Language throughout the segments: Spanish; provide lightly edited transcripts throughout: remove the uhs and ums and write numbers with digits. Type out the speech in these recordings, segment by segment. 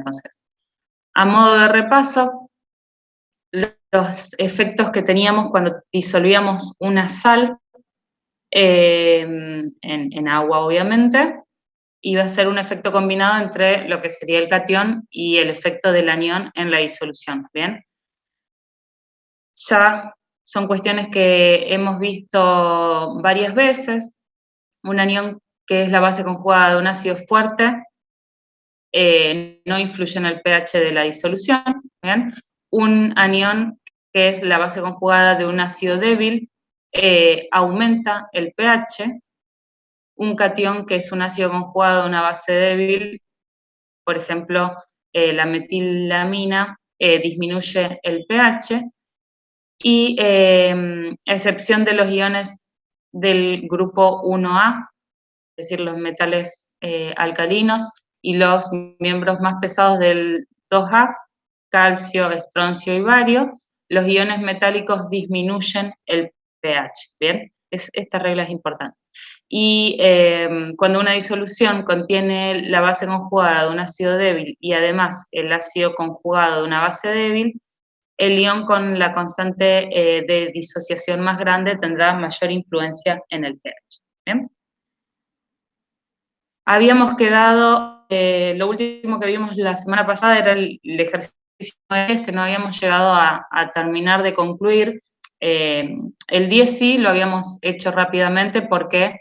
entonces. A modo de repaso, los efectos que teníamos cuando disolvíamos una sal en agua, obviamente, iba a ser un efecto combinado entre lo que sería el catión y el efecto del anión en la disolución, ¿bien? Ya son cuestiones que hemos visto varias veces. Un anión que es la base conjugada de un ácido fuerte no influye en el pH de la disolución, ¿bien? Un anión que es la base conjugada de un ácido débil aumenta el pH. Un catión que es un ácido conjugado de una base débil, por ejemplo, la metilamina, disminuye el pH. Y a excepción de los iones del grupo 1A, es decir, los metales alcalinos, y los miembros más pesados del 2A, calcio, estroncio y bario, los iones metálicos disminuyen el pH, ¿bien? Esta regla es importante. Y cuando una disolución contiene la base conjugada de un ácido débil y además el ácido conjugado de una base débil, el ion con la constante de disociación más grande tendrá mayor influencia en el pH. ¿Bien? Habíamos quedado, lo último que vimos la semana pasada era el ejercicio que no habíamos llegado a terminar de concluir. El 10 sí lo habíamos hecho rápidamente porque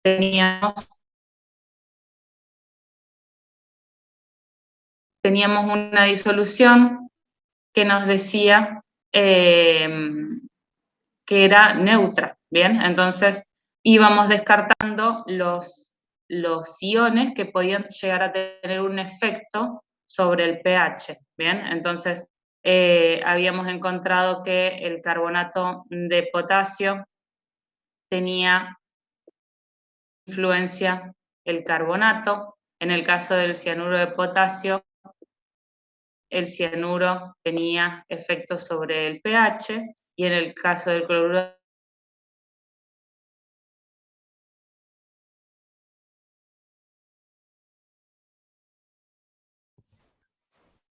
teníamos una disolución que nos decía que era neutra, ¿bien? Entonces íbamos descartando los iones que podían llegar a tener un efecto sobre el pH, ¿bien? Entonces habíamos encontrado que el carbonato de potasio tenía influencia el carbonato. En el caso del cianuro de potasio, el cianuro tenía efectos sobre el pH, y en el caso del cloruro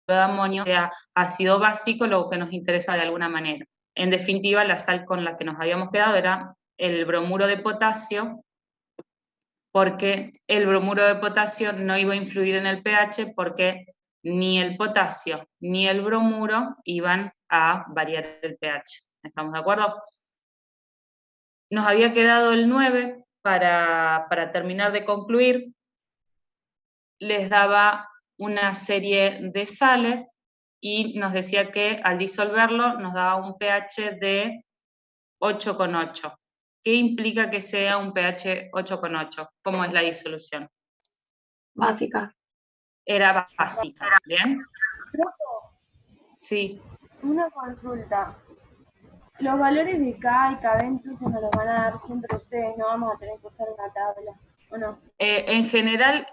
de amonio sea ácido básico, lo que nos interesa de alguna manera. En definitiva, la sal con la que nos habíamos quedado era el bromuro de potasio, porque el bromuro de potasio no iba a influir en el pH porque ni el potasio ni el bromuro iban a variar el pH. ¿Estamos de acuerdo? Nos había quedado el 9 para terminar de concluir. Les daba una serie de sales y nos decía que al disolverlo nos daba un pH de 8,8. ¿Qué implica que sea un pH 8,8? ¿Cómo es la disolución? Básica. Era básica, ¿bien? Sí. Una consulta. Los valores de K y Kb entonces nos los van a dar siempre ustedes, no vamos a tener que usar una tabla, ¿o no? En general,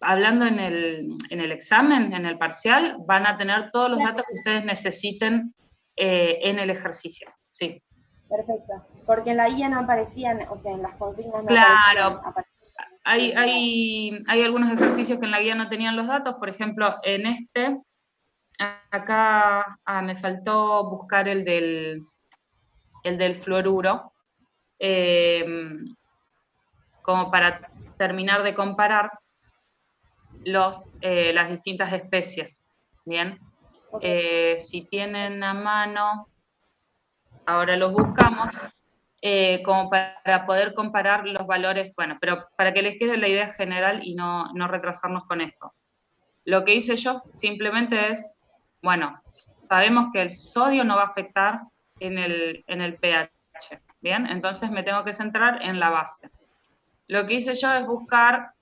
hablando en el examen, en el parcial, van a tener todos los datos que ustedes necesiten en el ejercicio, sí. Perfecto, porque en la guía no aparecían, o sea, en las consignas no claro, aparecían. Hay algunos ejercicios que en la guía no tenían los datos, por ejemplo, en este, acá me faltó buscar el del fluoruro, como para terminar de comparar las distintas especies, ¿bien? Si tienen a mano, ahora los buscamos, como para poder comparar los valores, bueno, pero para que les quede la idea general y no retrasarnos con esto. Lo que hice yo simplemente es, bueno, sabemos que el sodio no va a afectar en el pH, ¿bien? Entonces me tengo que centrar en la base. Lo que hice yo es buscar,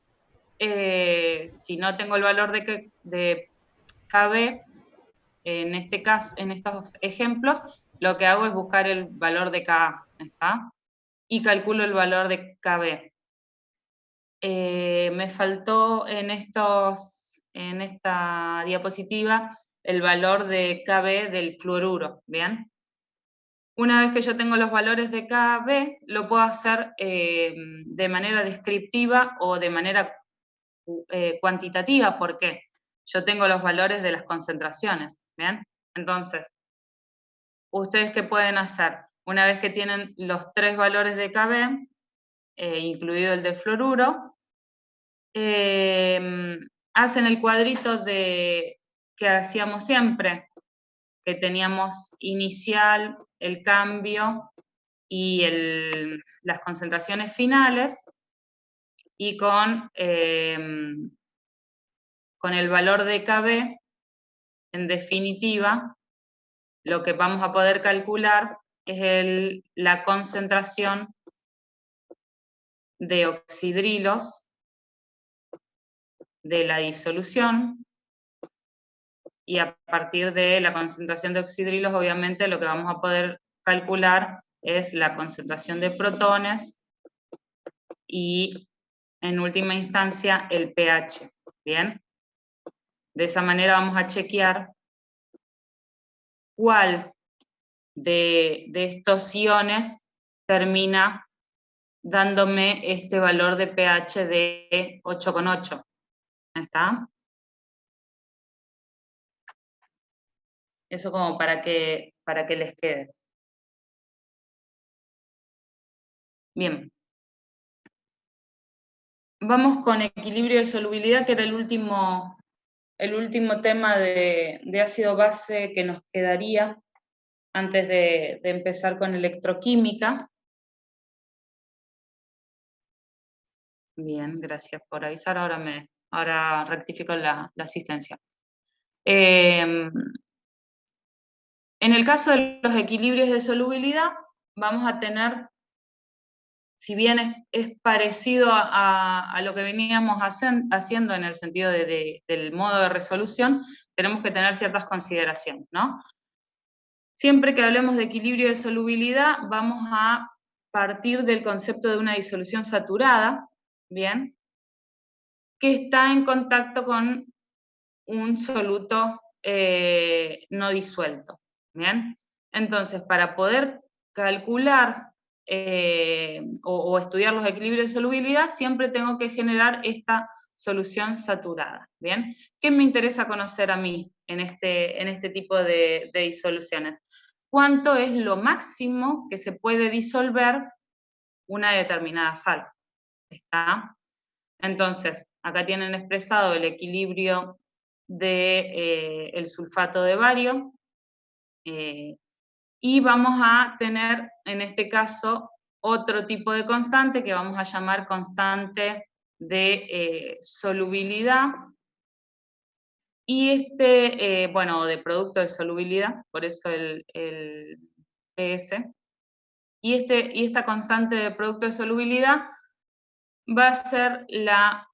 si no tengo el valor de KB, en este caso, en estos ejemplos, lo que hago es buscar el valor de Ka, ¿está? Y calculo el valor de KB. Me faltó en esta diapositiva el valor de KB del fluoruro, ¿bien? Una vez que yo tengo los valores de KB, lo puedo hacer de manera descriptiva o de manera cuantitativa, porque yo tengo los valores de las concentraciones, ¿bien? Entonces, ¿ustedes qué pueden hacer? Una vez que tienen los 3 valores de Kb, incluido el de fluoruro, hacen el cuadrito que hacíamos siempre, que teníamos inicial, el cambio y las concentraciones finales, y con el valor de Kb, en definitiva, lo que vamos a poder calcular es la concentración de oxidrilos de la disolución, y a partir de la concentración de oxidrilos, obviamente, lo que vamos a poder calcular es la concentración de protones y, en última instancia, el pH, ¿bien? De esa manera vamos a chequear cuál de estos iones termina dándome este valor de pH de 8,8. ¿Está? Eso como para que les quede. Bien. Vamos con equilibrio de solubilidad, que era el último tema de ácido base que nos quedaría antes de empezar con electroquímica. Bien, gracias por avisar. Ahora rectifico la asistencia. En el caso de los equilibrios de solubilidad, vamos a tener, si bien es parecido a lo que veníamos haciendo en el sentido del modo de resolución, tenemos que tener ciertas consideraciones, ¿no? Siempre que hablemos de equilibrio de solubilidad, vamos a partir del concepto de una disolución saturada, ¿bien? Que está en contacto con un soluto no disuelto, ¿bien? Entonces, para poder calcular o estudiar los equilibrios de solubilidad, siempre tengo que generar esta solución saturada, ¿bien? ¿Qué me interesa conocer a mí en este tipo de disoluciones? ¿Cuánto es lo máximo que se puede disolver una determinada sal? ¿Está? Entonces, acá tienen expresado el equilibrio del sulfato de bario, y vamos a tener, en este caso, otro tipo de constante que vamos a llamar constante de solubilidad, y bueno, de producto de solubilidad, por eso el PS, y esta constante de producto de solubilidad va a ser la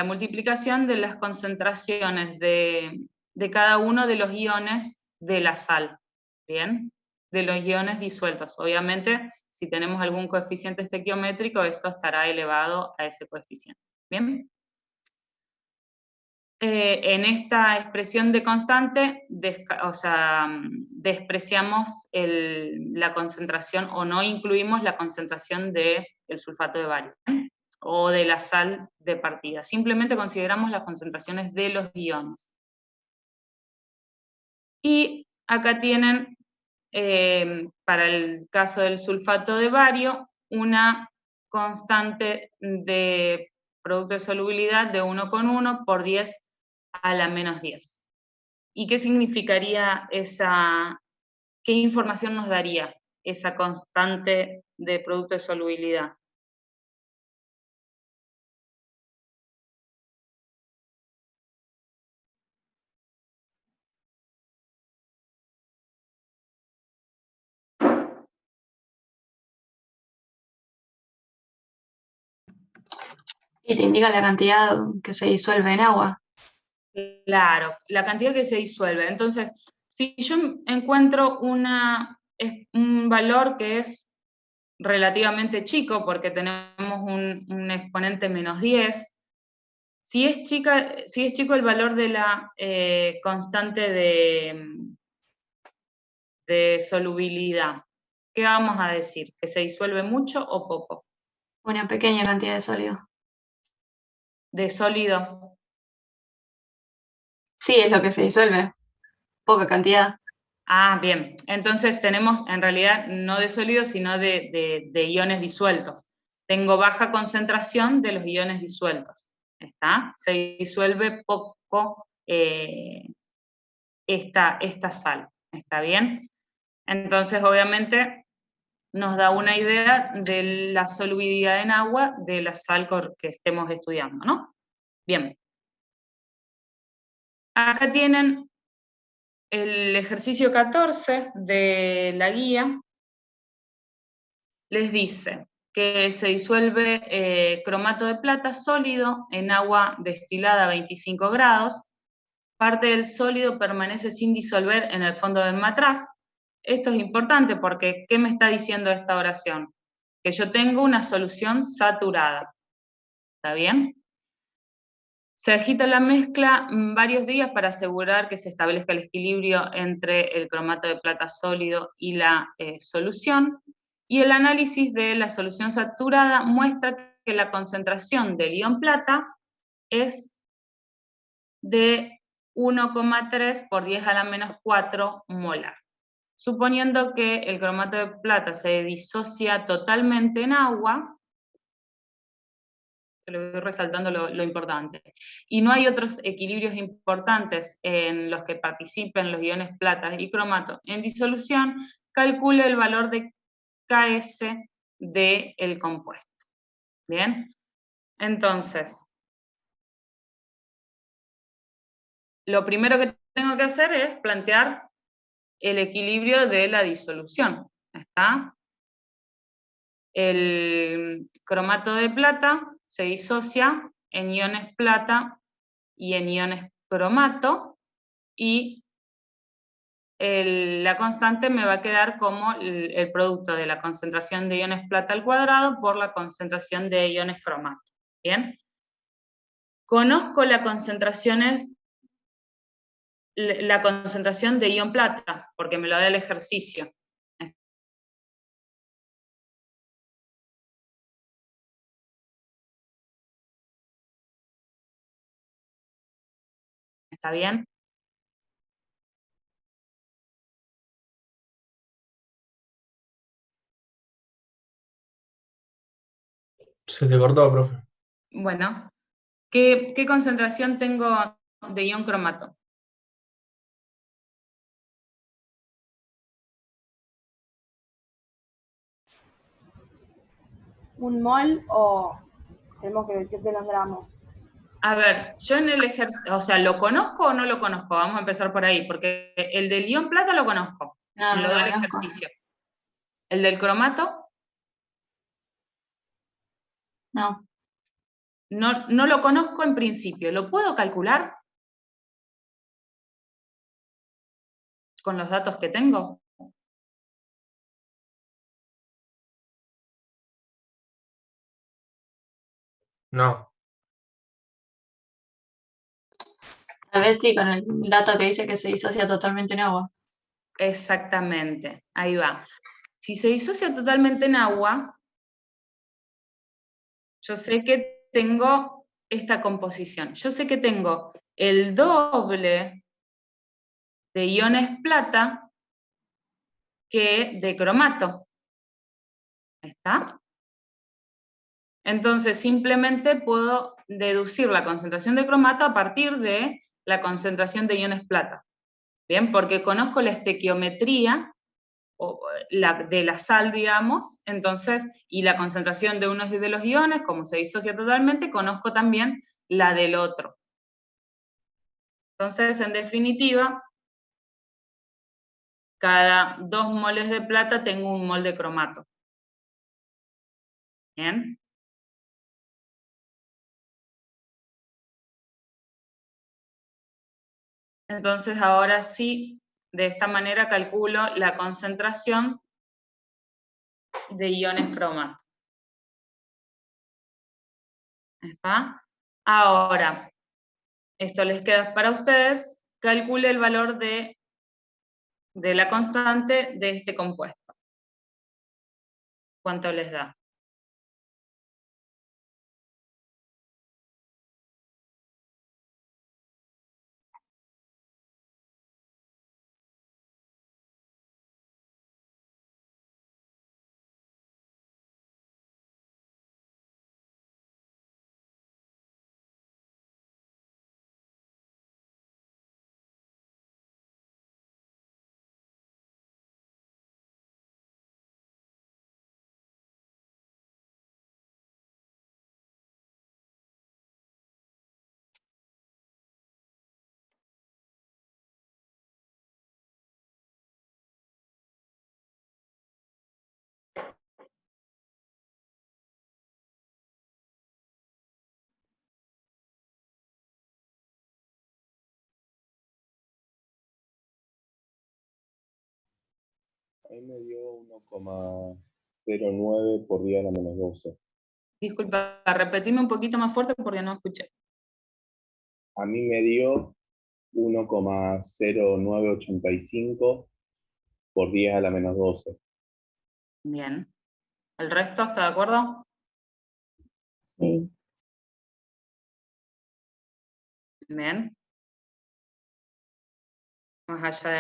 multiplicación de las concentraciones de cada uno de los iones de la sal, ¿bien? De los iones disueltos. Obviamente, si tenemos algún coeficiente estequiométrico, esto estará elevado a ese coeficiente, ¿bien? En esta expresión de constante, despreciamos la concentración, o no incluimos la concentración del sulfato de bario, ¿bien? O de la sal de partida. Simplemente consideramos las concentraciones de los iones. Y acá tienen, para el caso del sulfato de bario, una constante de producto de solubilidad de 1,1 por 10 a la menos 10. ¿Y qué significaría qué información nos daría esa constante de producto de solubilidad? Y te indica la cantidad que se disuelve en agua. Claro, la cantidad que se disuelve. Entonces, si yo encuentro un valor que es relativamente chico, porque tenemos un exponente menos 10, si es chico el valor de la constante de solubilidad, ¿qué vamos a decir? ¿Que se disuelve mucho o poco? Una pequeña cantidad de sólido. de sólido? Sí, es lo que se disuelve. Poca cantidad. Ah, bien. Entonces tenemos en realidad no de sólidos, sino de iones disueltos. Tengo baja concentración de los iones disueltos. ¿Está? Se disuelve poco esta sal. ¿Está bien? Entonces, obviamente, nos da una idea de la solubilidad en agua de la sal que estemos estudiando, ¿no? Bien. Acá tienen el ejercicio 14 de la guía. Les dice que se disuelve cromato de plata sólido en agua destilada a 25 grados. Parte del sólido permanece sin disolver en el fondo del matraz. Esto es importante porque, ¿qué me está diciendo esta oración? Que yo tengo una solución saturada. ¿Está bien? Se agita la mezcla varios días para asegurar que se establezca el equilibrio entre el cromato de plata sólido y la solución. Y el análisis de la solución saturada muestra que la concentración del ion plata es de 1,3 por 10 a la menos 4 molar. Suponiendo que el cromato de plata se disocia totalmente en agua, le voy resaltando lo importante, y no hay otros equilibrios importantes en los que participen los iones plata y cromato en disolución, calcule el valor de Ks del compuesto. ¿Bien? Entonces, lo primero que tengo que hacer es plantear el equilibrio de la disolución. ¿Está? El cromato de plata se disocia en iones plata y en iones cromato, y la constante me va a quedar como el producto de la concentración de iones plata al cuadrado por la concentración de iones cromato. ¿Bien? Conozco la concentración de ion plata, porque me lo da el ejercicio. ¿Está bien? Se te cortó, profe. Bueno, ¿qué concentración tengo de ion cromato? ¿Un mol o tenemos que decirte los gramos? A ver, yo en el ejercicio, o sea, ¿lo conozco o no lo conozco? Vamos a empezar por ahí, porque el del ion plata lo conozco, No, me no lo lo da el conozco. ejercicio. ¿El del cromato? No. No lo conozco en principio. ¿Lo puedo calcular con los datos que tengo? No. Tal vez sí, con el dato que dice que se disocia totalmente en agua. Exactamente, ahí va. Si se disocia totalmente en agua, yo sé que tengo esta composición. Yo sé que tengo el doble de iones plata que de cromato. ¿Está? Entonces, simplemente puedo deducir la concentración de cromato a partir de la concentración de iones plata. Bien, porque conozco la estequiometría de la sal, digamos, entonces, y la concentración de unos de los iones, como se disocia totalmente, conozco también la del otro. Entonces, en definitiva, cada 2 moles de plata tengo 1 mol de cromato. ¿Bien? Entonces, ahora sí, de esta manera calculo la concentración de iones cromato. ¿Está? Ahora, esto les queda para ustedes, calcule el valor de la constante de este compuesto. ¿Cuánto les da? Ahí me dio 1,09 por 10 a la menos 12. Disculpa, repetime un poquito más fuerte porque no escuché. A mí me dio 1,0985 por 10 a la menos 12. Bien. ¿El resto está de acuerdo? Sí. Bien. Más allá de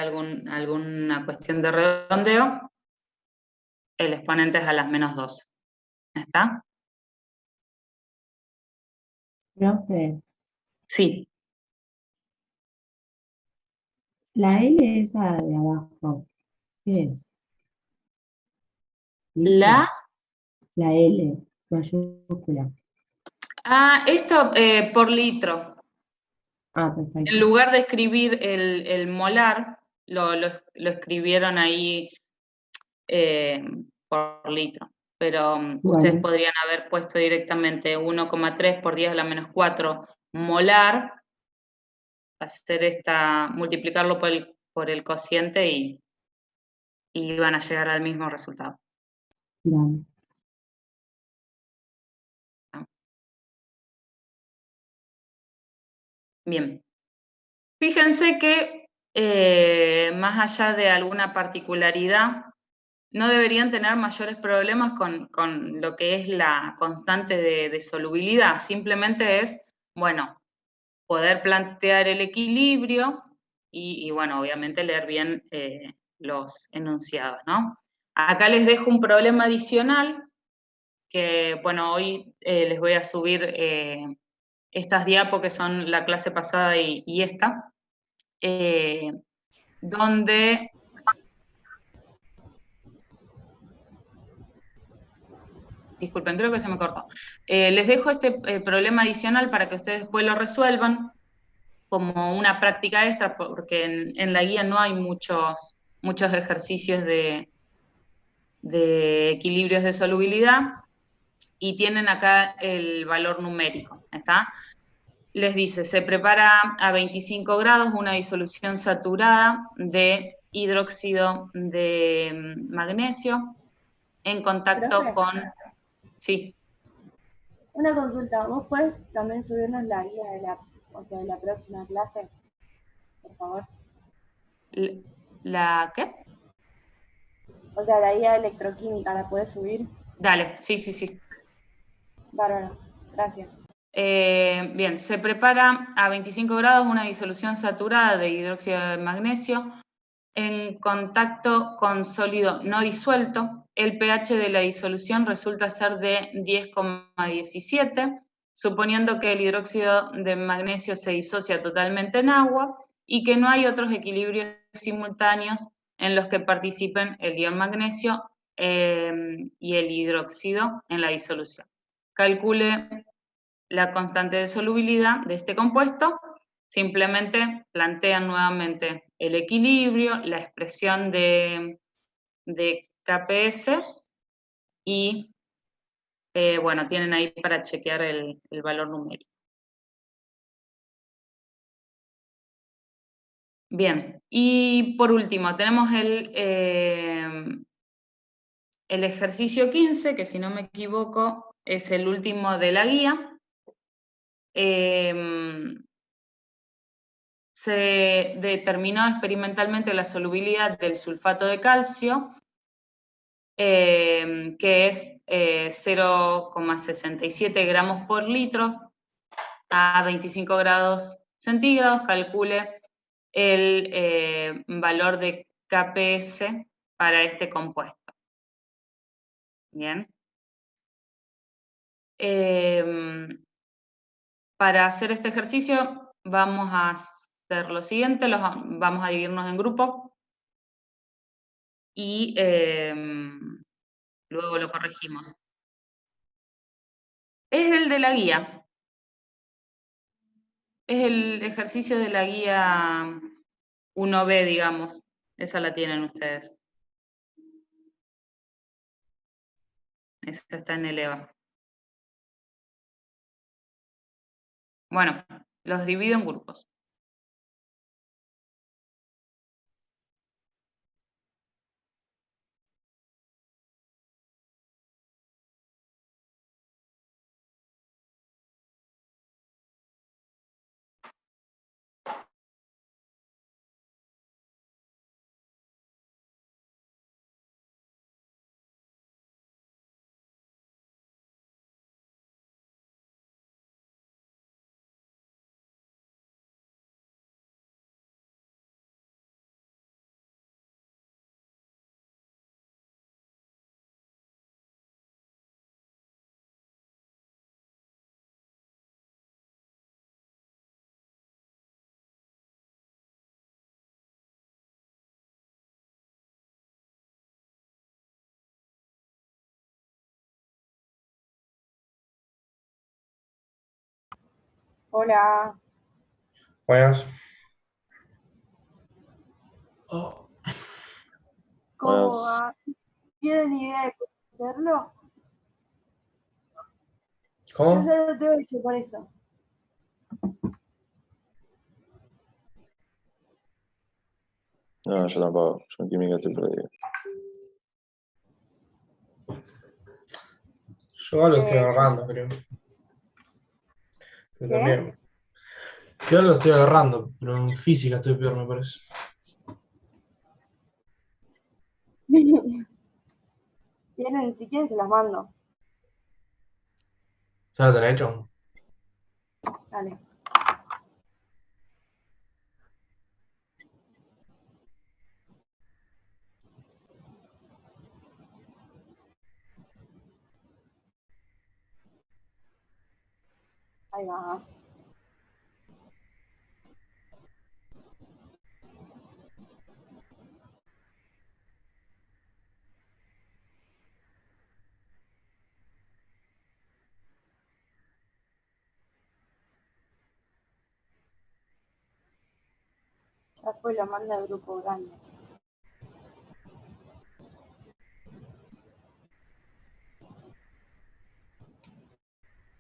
alguna cuestión de redondeo, el exponente es a las menos 12. ¿Está? Profe, Sí. la L esa de abajo, ¿qué es? ¿Viste? La... La L, mayúscula. Esto por litro. Ah, perfecto. En lugar de escribir el molar, lo escribieron ahí por litro. Pero ustedes Bueno, podrían haber puesto directamente 1,3 por 10 a la menos 4 molar, multiplicarlo por el cociente y van a llegar al mismo resultado. dale. Bien. Fíjense que más allá de alguna particularidad, no deberían tener mayores problemas con lo que es la constante de solubilidad. Simplemente es, bueno, poder plantear el equilibrio y bueno, obviamente leer bien los enunciados, ¿no? Acá les dejo un problema adicional que, bueno, hoy les voy a subir estas diapos que son la clase pasada y esta, donde... Disculpen, creo que se me cortó. Les dejo este problema adicional para que ustedes después lo resuelvan como una práctica extra, porque en la guía no hay muchos ejercicios de equilibrios de solubilidad y tienen acá el valor numérico, ¿está? Les dice, se prepara a 25 grados una disolución saturada de hidróxido de magnesio en contacto Profe, con... Sí, una consulta. ¿Vos podés también subirnos la guía de la próxima clase, por favor? ¿la qué? O sea, la guía de electroquímica, ¿la podés subir? Dale, sí, sí, sí. Bárbaro, gracias. Bien, se prepara a 25 grados una disolución saturada de hidróxido de magnesio en contacto con sólido no disuelto. El pH de la disolución resulta ser de 10,17, suponiendo que el hidróxido de magnesio se disocia totalmente en agua y que no hay otros equilibrios simultáneos en los que participen el ion magnesio y el hidróxido en la disolución. Calcule la constante de solubilidad de este compuesto, simplemente plantean nuevamente el equilibrio, la expresión de KPS y, bueno, tienen ahí para chequear el valor numérico. Bien, y por último tenemos el ejercicio 15, que si no me equivoco es el último de la guía. Se determinó experimentalmente la solubilidad del sulfato de calcio, que es 0,67 gramos por litro a 25 grados centígrados. Calcule el valor de KPS para este compuesto. Bien. Para hacer este ejercicio vamos a hacer lo siguiente, vamos a dividirnos en grupos y luego lo corregimos. Es el de la guía. Es el ejercicio de la guía 1B, digamos. Esa la tienen ustedes. Esa está en el EVA. Bueno, los divido en grupos. Hola, Buenas. Oh, ¿cómo Buenas. va? ¿Tienen idea de cómo hacerlo? Yo ¿cómo? ya lo tengo hecho por eso. No, yo tampoco. Yo en química estoy perdido. Yo lo estoy Yo, agarrando, creo. Yo ¿qué? también. Yo lo estoy agarrando, pero en física estoy peor, me parece. ¿Quieren? Si quieren se las mando. ¿Ya lo tenés hecho? Dale. Ahí va. Ya fue, lo manda el grupo grande.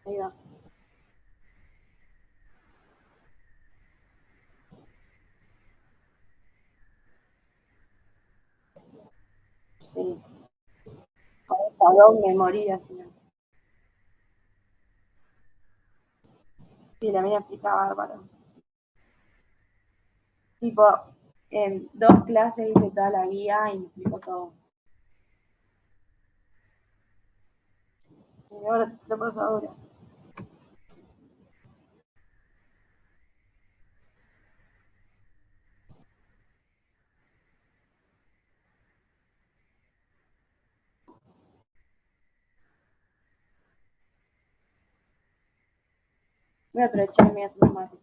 Ahí va. Sí. Con dos me moría, si no. Sí, la mía explica bárbaro. Tipo, en 2 clases hice toda la guía y me explicó todo. Señor, lo paso ahora. Voy a aprovechar y me voy a tomar mate.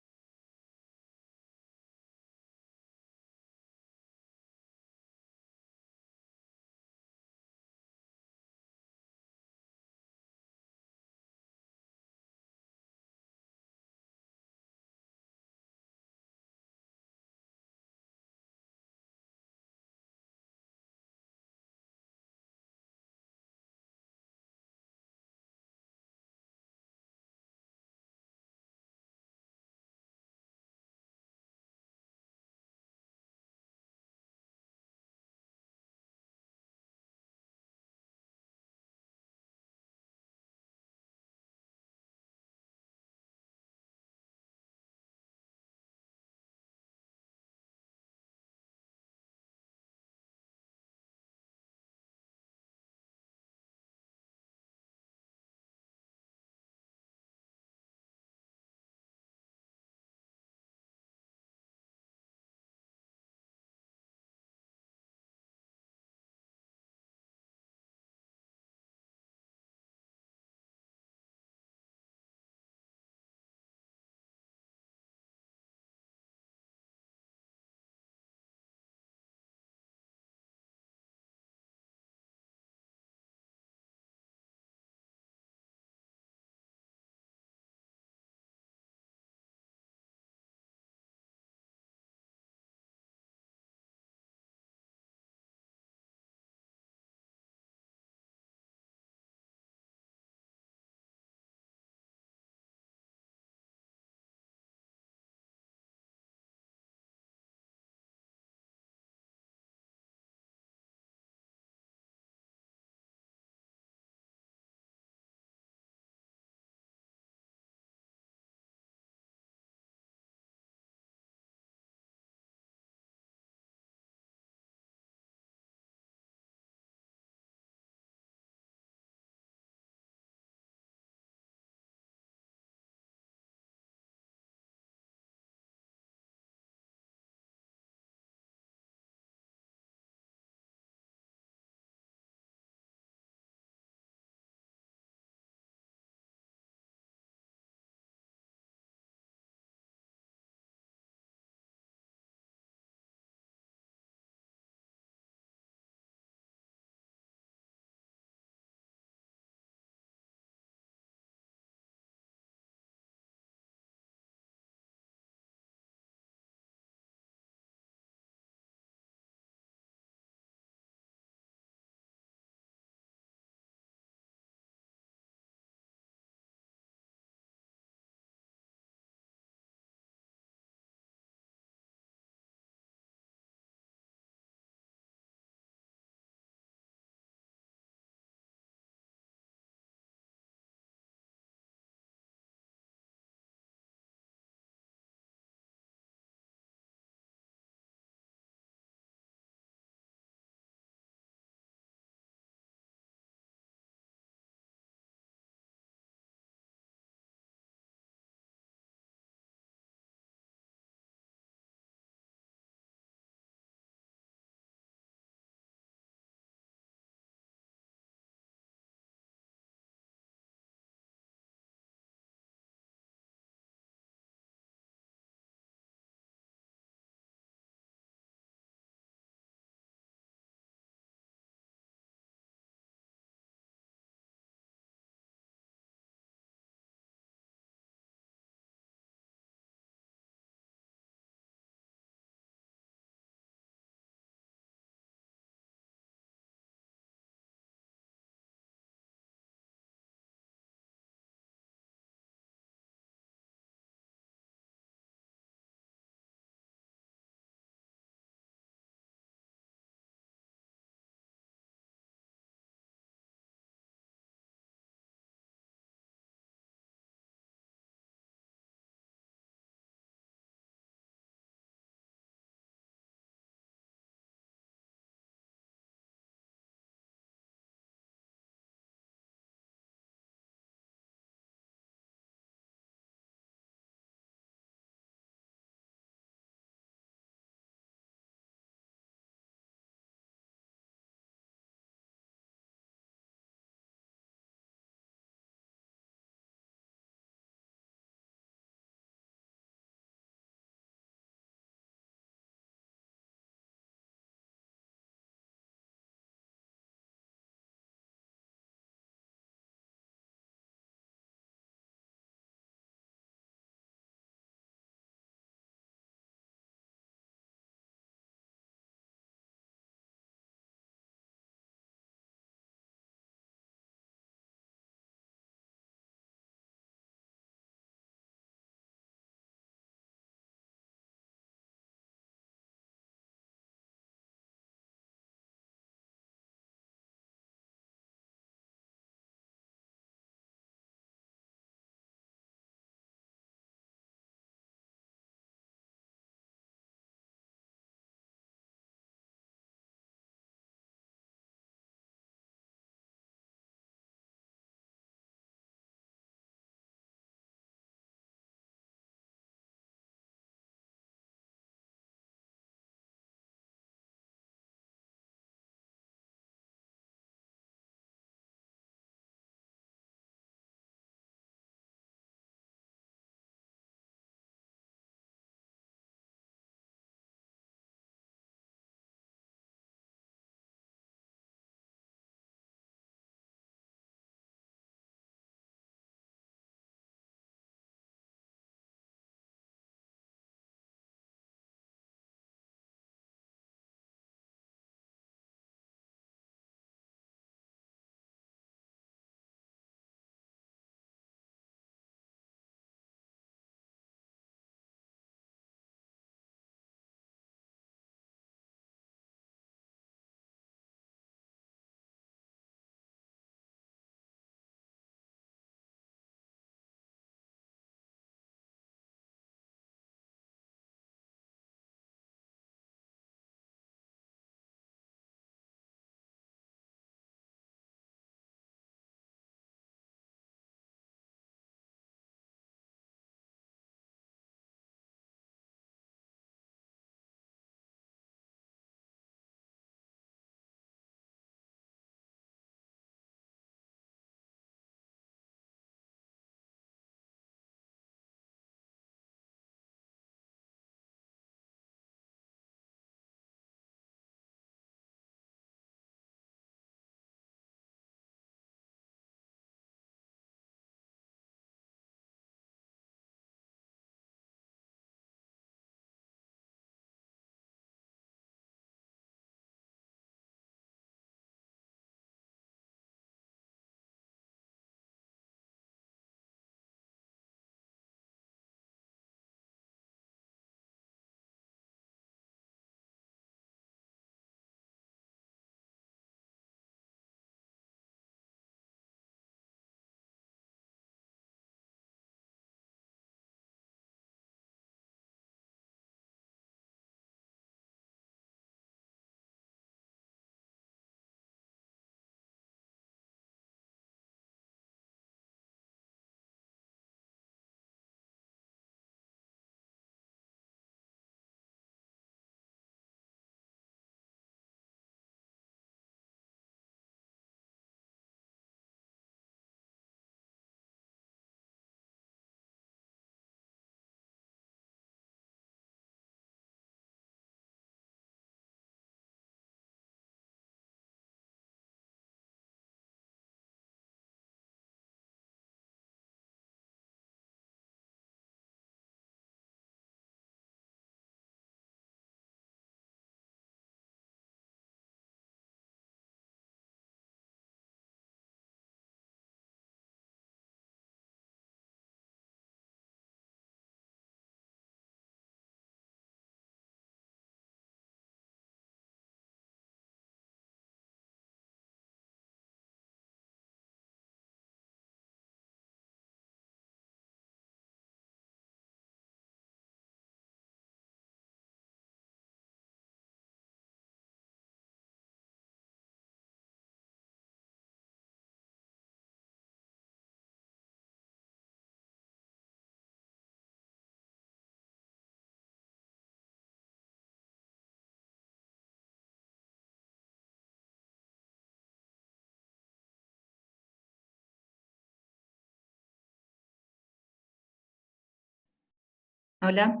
Hola,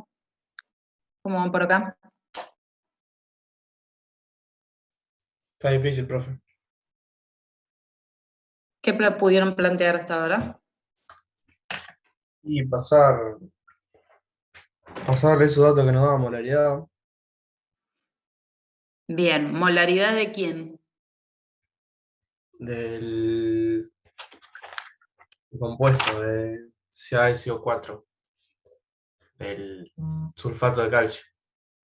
¿cómo van por acá? Está difícil, profe. ¿Qué pudieron plantear hasta ahora? Y pasar esos datos que nos da molaridad Bien, ¿molaridad de quién? del compuesto de CaSO4, del sulfato de calcio.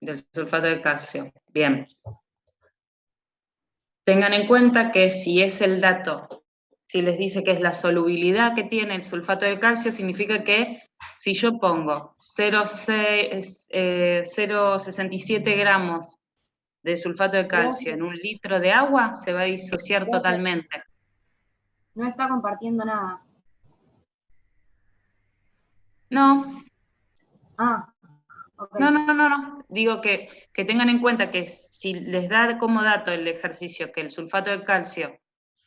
Del sulfato de calcio. Bien. Tengan en cuenta que si es el dato, si les dice que es la solubilidad que tiene el sulfato de calcio, significa que si yo pongo 0,67 gramos de sulfato de calcio en un litro de agua, se va a disociar totalmente. No está compartiendo nada. No, Ah, ok. no. Digo que tengan en cuenta que si les da como dato el ejercicio que el sulfato de calcio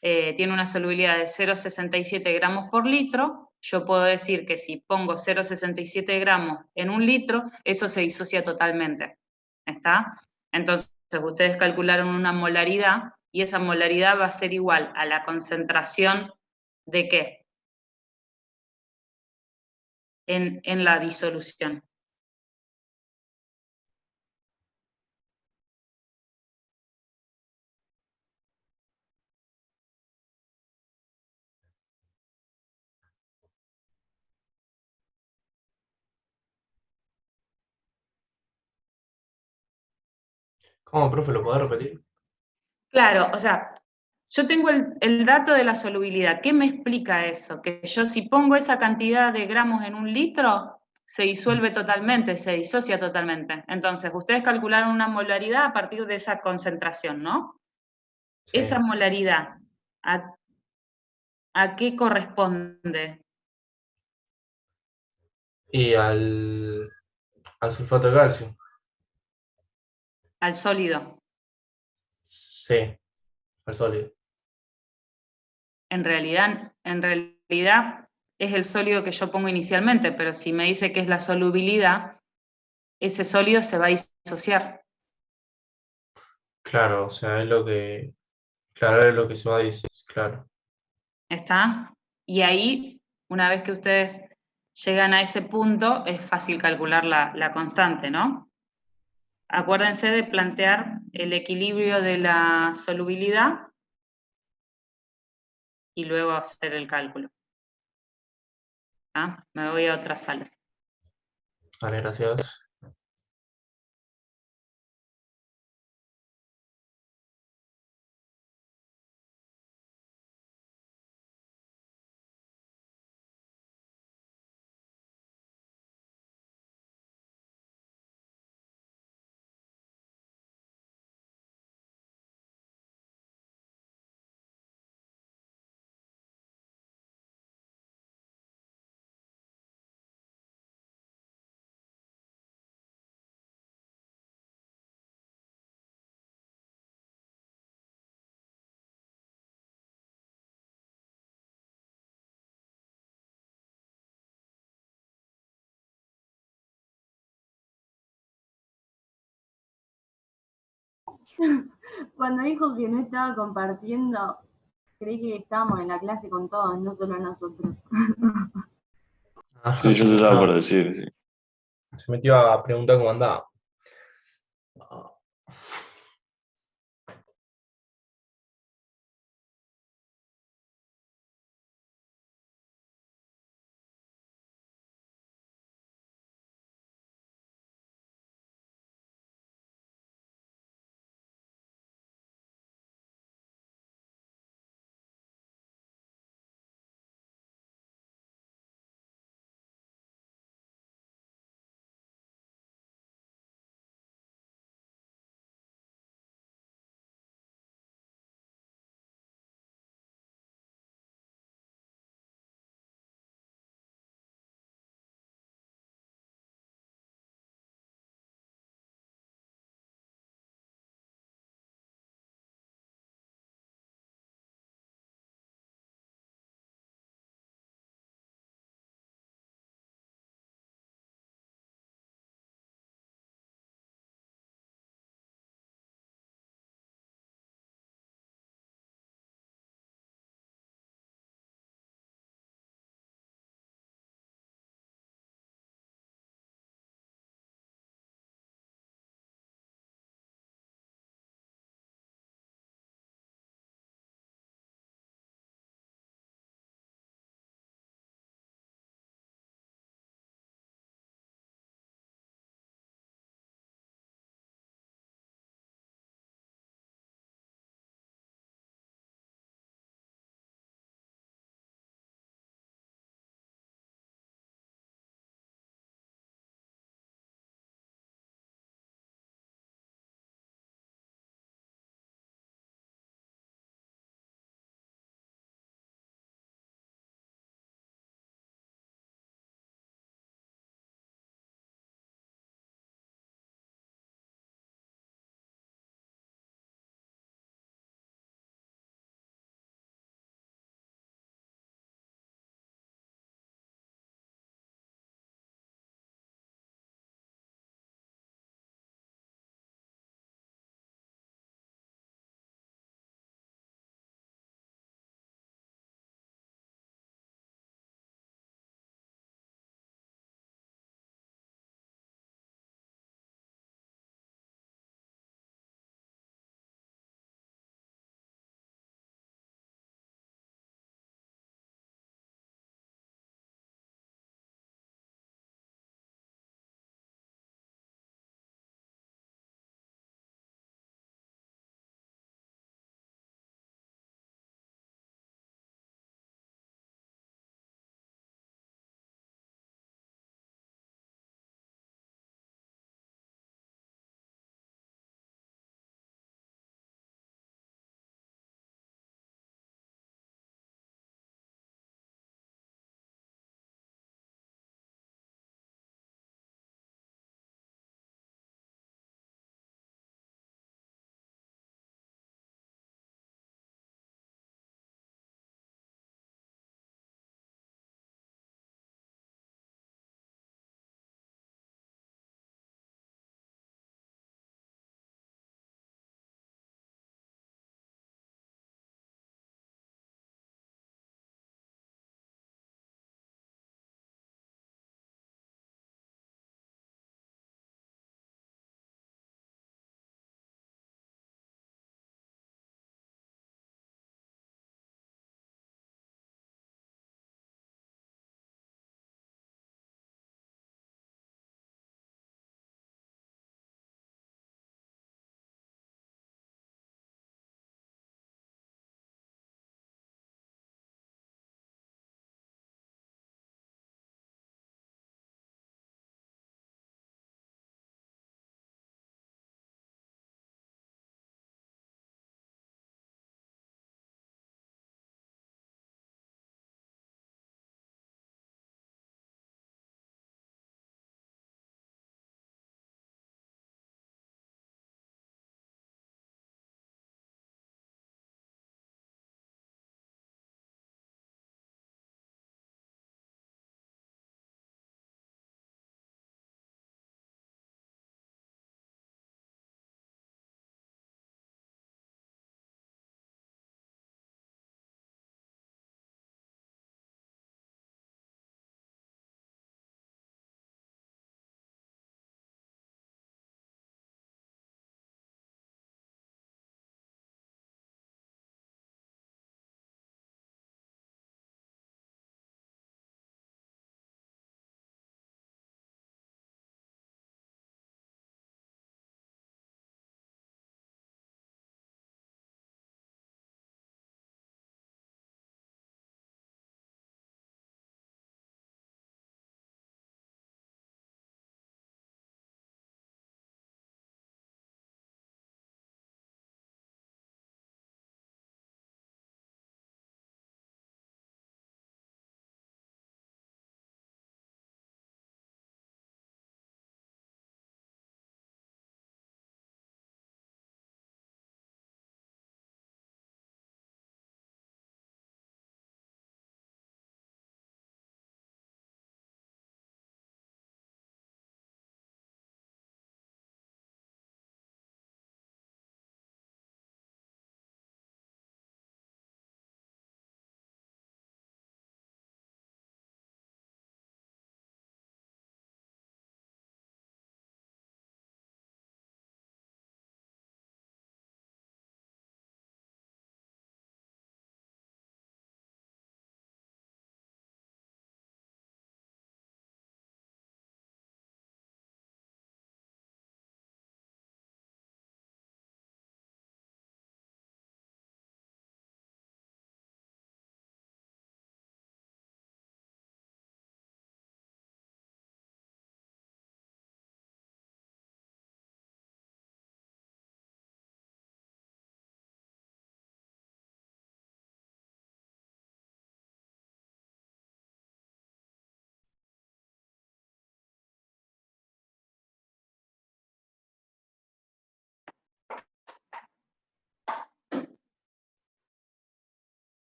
tiene una solubilidad de 0,67 gramos por litro, yo puedo decir que si pongo 0,67 gramos en un litro, eso se disocia totalmente. ¿Está? Entonces, ustedes calcularon una molaridad y esa molaridad va a ser igual a la concentración de ¿qué? En la disolución. ¿Cómo, profe? ¿Lo podés repetir? Claro, o sea, yo tengo el dato de la solubilidad. ¿Qué me explica eso? Que yo si pongo esa cantidad de gramos en un litro, se disuelve totalmente, se disocia totalmente. Entonces, ustedes calcularon una molaridad a partir de esa concentración, ¿no? Sí. Esa molaridad, ¿a qué corresponde? Y al sulfato de calcio. Al sólido. Sí, al sólido. En realidad es el sólido que yo pongo inicialmente, pero si me dice que es la solubilidad, ese sólido se va a disociar. Claro, o sea, claro, es lo que se va a decir, claro. ¿Está? Y ahí, una vez que ustedes llegan a ese punto, es fácil calcular la constante, ¿no? Acuérdense de plantear el equilibrio de la solubilidad y luego hacer el cálculo. ¿Ah? Me voy a otra sala. Vale, gracias. Cuando dijo que no estaba compartiendo, creí que estábamos en la clase con todos, no solo nosotros. Sí, yo te estaba por decir, sí. Se metió a preguntar cómo andaba.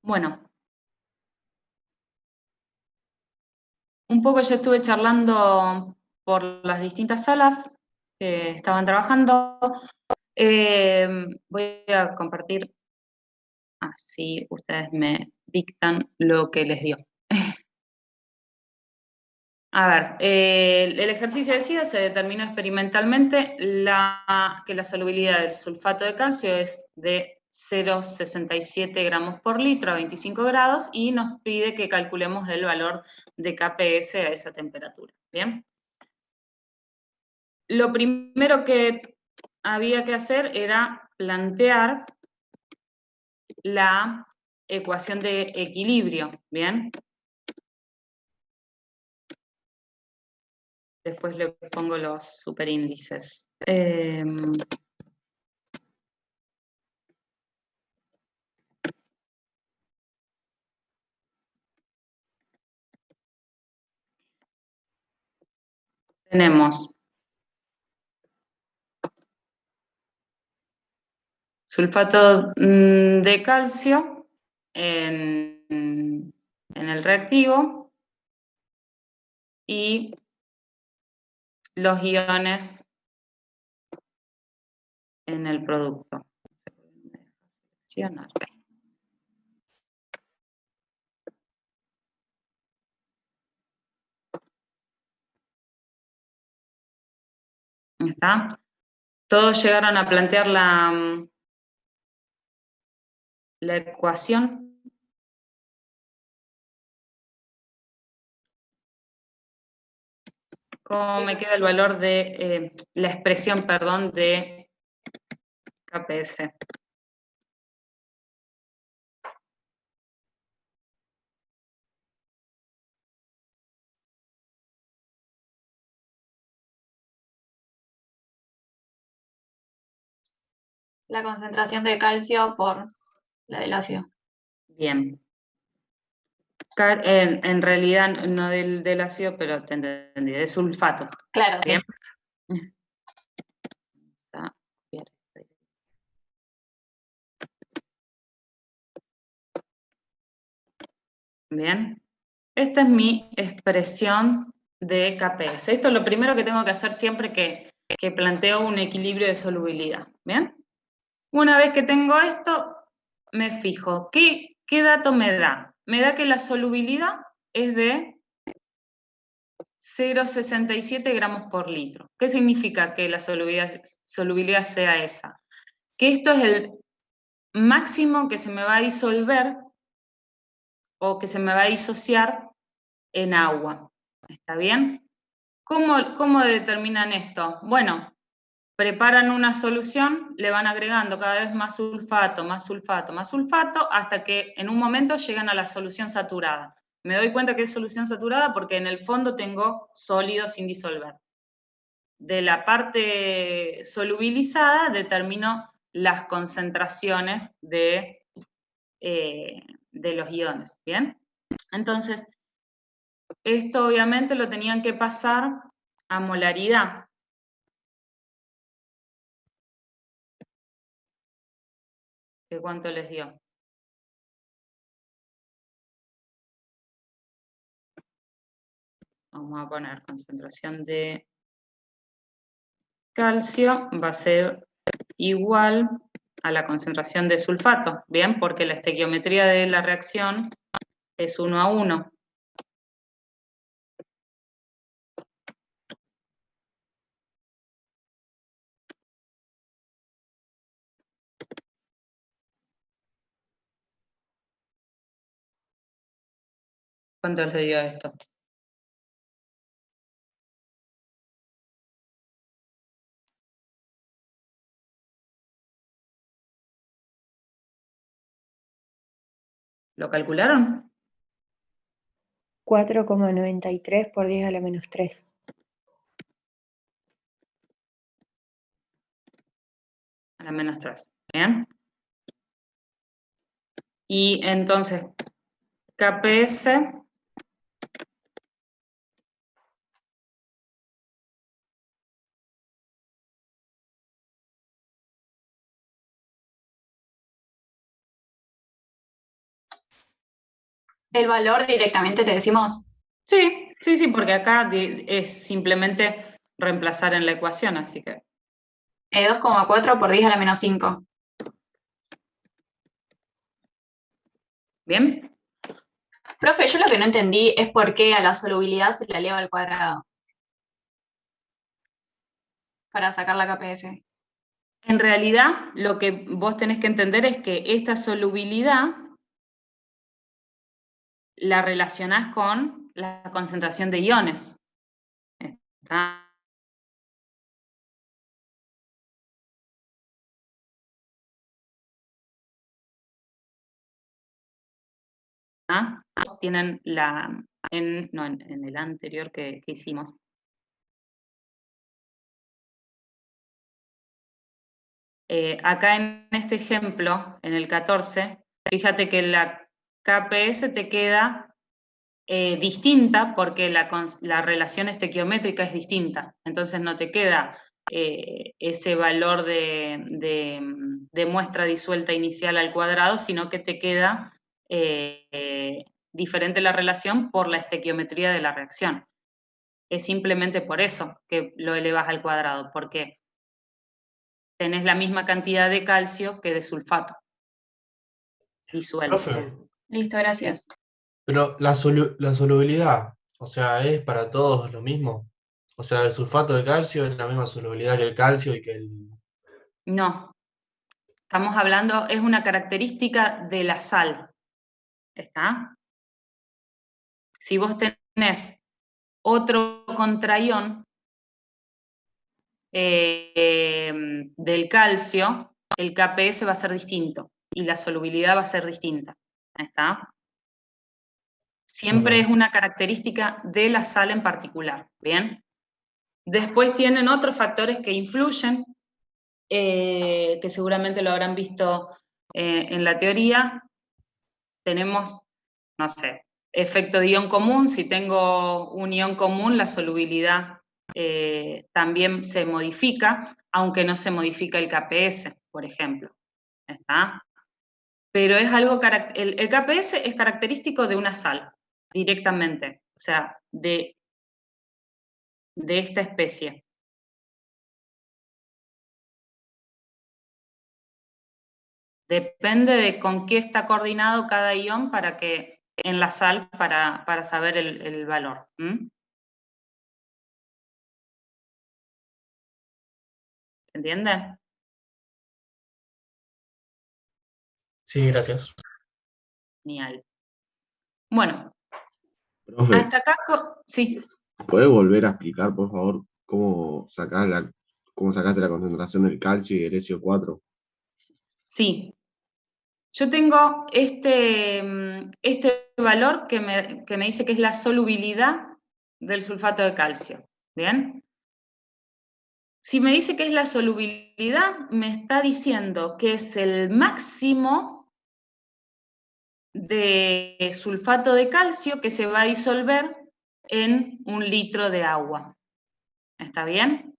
Bueno, un poco ya estuve charlando por las distintas salas que estaban trabajando. Voy a compartir, así ustedes me dictan lo que les dio. A ver, el ejercicio decía, se determinó experimentalmente que la solubilidad del sulfato de calcio es de 0,67 gramos por litro a 25 grados y nos pide que calculemos el valor de KPS a esa temperatura. ¿Bien? Lo primero que había que hacer era plantear la ecuación de equilibrio. ¿Bien? Después le pongo los superíndices. Tenemos sulfato de calcio en el reactivo y los iones en el producto. Seleccionar. ¿Está? Todos llegaron a plantear la ecuación. ¿Cómo me queda el valor de la expresión, perdón, de KPS? La concentración de calcio por la del ácido. Bien. En realidad no del ácido, pero te entendí, de sulfato. Claro, Bien. sí. Bien. Esta es mi expresión de KPS. Esto es lo primero que tengo que hacer siempre que planteo un equilibrio de solubilidad. ¿Bien? Una vez que tengo esto, me fijo. ¿Qué dato me da? Me da que la solubilidad es de 0,67 gramos por litro. ¿Qué significa que la solubilidad sea esa? Que esto es el máximo que se me va a disolver o que se me va a disociar en agua. ¿Está bien? ¿Cómo determinan esto? Bueno, preparan una solución, le van agregando cada vez más sulfato, más sulfato, más sulfato, hasta que en un momento llegan a la solución saturada. Me doy cuenta que es solución saturada porque en el fondo tengo sólido sin disolver. De la parte solubilizada determino las concentraciones de los iones, ¿bien? Entonces, esto obviamente lo tenían que pasar a molaridad. ¿Qué cuánto les dio? Vamos a poner concentración de calcio, va a ser igual a la concentración de sulfato, ¿bien? Porque la estequiometría de la reacción es 1:1. ¿Cuánto les dio esto? ¿Lo calcularon? 4,93 por 10 a la menos 3. A la menos 3, ¿bien? Y entonces, KPS El valor directamente te decimos. Sí, sí, sí, porque acá es simplemente reemplazar en la ecuación, así que 2,4 por 10 a la menos 5. ¿bien? Profe, yo lo que no entendí es por qué a la solubilidad se la eleva al cuadrado. Para sacar la KPS. En realidad, lo que vos tenés que entender es que esta solubilidad la relacionás con la concentración de iones. ¿Está? Tienen en el anterior que hicimos. Acá en este ejemplo, en el 14, fíjate que la KPS te queda distinta porque la relación estequiométrica es distinta. Entonces no te queda ese valor de muestra disuelta inicial al cuadrado, sino que te queda diferente la relación por la estequiometría de la reacción. Es simplemente por eso que lo elevas al cuadrado, porque tenés la misma cantidad de calcio que de sulfato disuelto. Profe, Listo, gracias. pero la solubilidad, o sea, ¿es para todos lo mismo? O sea, el sulfato de calcio es la misma solubilidad que el calcio y que el... No, estamos hablando, es una característica de la sal, ¿está? Si vos tenés otro contraión del calcio, el KPS va a ser distinto y la solubilidad va a ser distinta, ¿está? Siempre es una característica de la sal en particular, ¿bien? Después tienen otros factores que influyen, que seguramente lo habrán visto en la teoría. Tenemos, no sé, efecto de ion común. Si tengo un ion común, la solubilidad también se modifica, aunque no se modifica el KPS, por ejemplo. ¿Está? Pero es algo, el KPS es característico de una sal, directamente, o sea, de esta especie. Depende de con qué está coordinado cada ion para que, en la sal para saber el valor. ¿Se entiende? Sí, gracias. Genial. Bueno, Profe, hasta acá, sí. ¿puede volver a explicar, por favor, cómo sacaste la concentración del calcio y del SO4? Sí. Yo tengo este valor que me dice que es la solubilidad del sulfato de calcio. ¿Bien? Si me dice que es la solubilidad, me está diciendo que es el máximo de sulfato de calcio que se va a disolver en 1 litro de agua. ¿Está bien?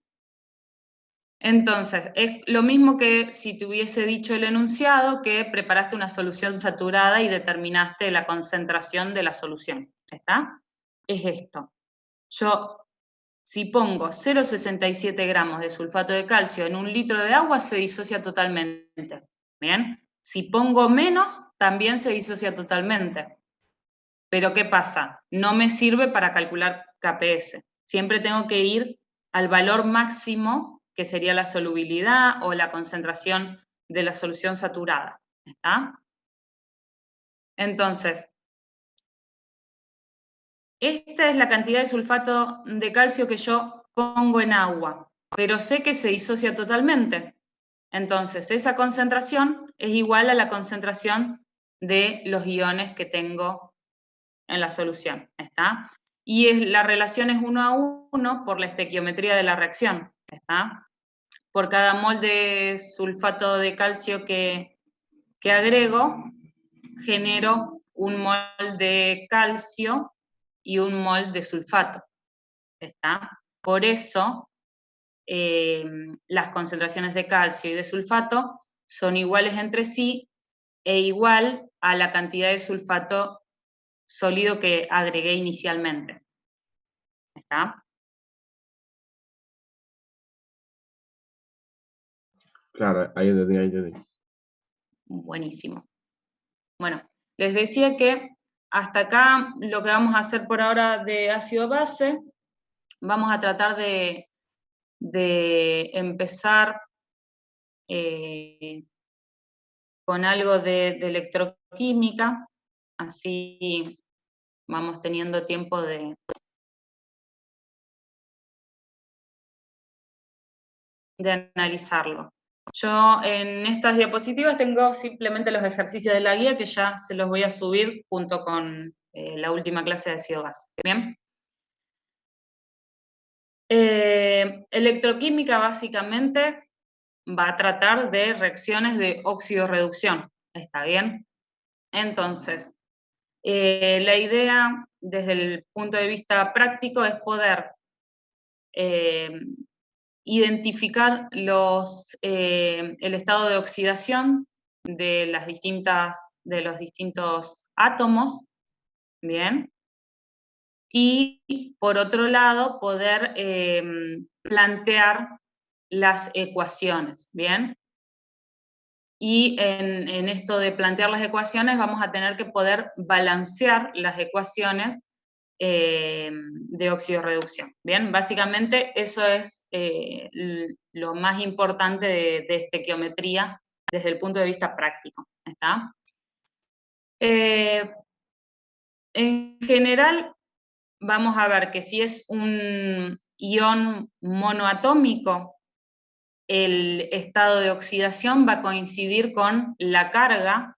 Entonces, es lo mismo que si te hubiese dicho el enunciado que preparaste una solución saturada y determinaste la concentración de la solución. ¿Está? Es esto. Yo, si pongo 0,67 gramos de sulfato de calcio en 1 litro de agua, se disocia totalmente. ¿Bien? Si pongo menos, también se disocia totalmente. Pero ¿qué pasa? No me sirve para calcular KPS. Siempre tengo que ir al valor máximo, que sería la solubilidad o la concentración de la solución saturada. ¿Está? Entonces, esta es la cantidad de sulfato de calcio que yo pongo en agua, pero sé que se disocia totalmente. Entonces, esa concentración es igual a la concentración de los iones que tengo en la solución, ¿está? Y la relación es 1 a 1 por la estequiometría de la reacción, ¿está? Por cada mol de sulfato de calcio que agrego, genero 1 mol de calcio y 1 mol de sulfato, ¿está? Por eso las concentraciones de calcio y de sulfato son iguales entre sí e igual a la cantidad de sulfato sólido que agregué inicialmente. ¿Está? Claro, ahí entendí, ahí entendí. Buenísimo. Bueno, les decía que hasta acá lo que vamos a hacer por ahora de ácido base, vamos a tratar de empezar con algo de electroquímica, así vamos teniendo tiempo de analizarlo. Yo en estas diapositivas tengo simplemente los ejercicios de la guía que ya se los voy a subir junto con la última clase de ácido base. ¿Bien? Electroquímica básicamente va a tratar de reacciones de óxido-reducción. ¿Está bien? Entonces, la idea desde el punto de vista práctico es poder identificar el estado de oxidación de los distintos átomos, ¿bien? Y por otro lado, poder plantear las ecuaciones, ¿bien? Y en esto de plantear las ecuaciones vamos a tener que poder balancear las ecuaciones de óxido-reducción. Bien, básicamente eso es lo más importante de estequiometría desde el punto de vista práctico. ¿Está? En general, vamos a ver que si es un ion monoatómico, el estado de oxidación va a coincidir con la carga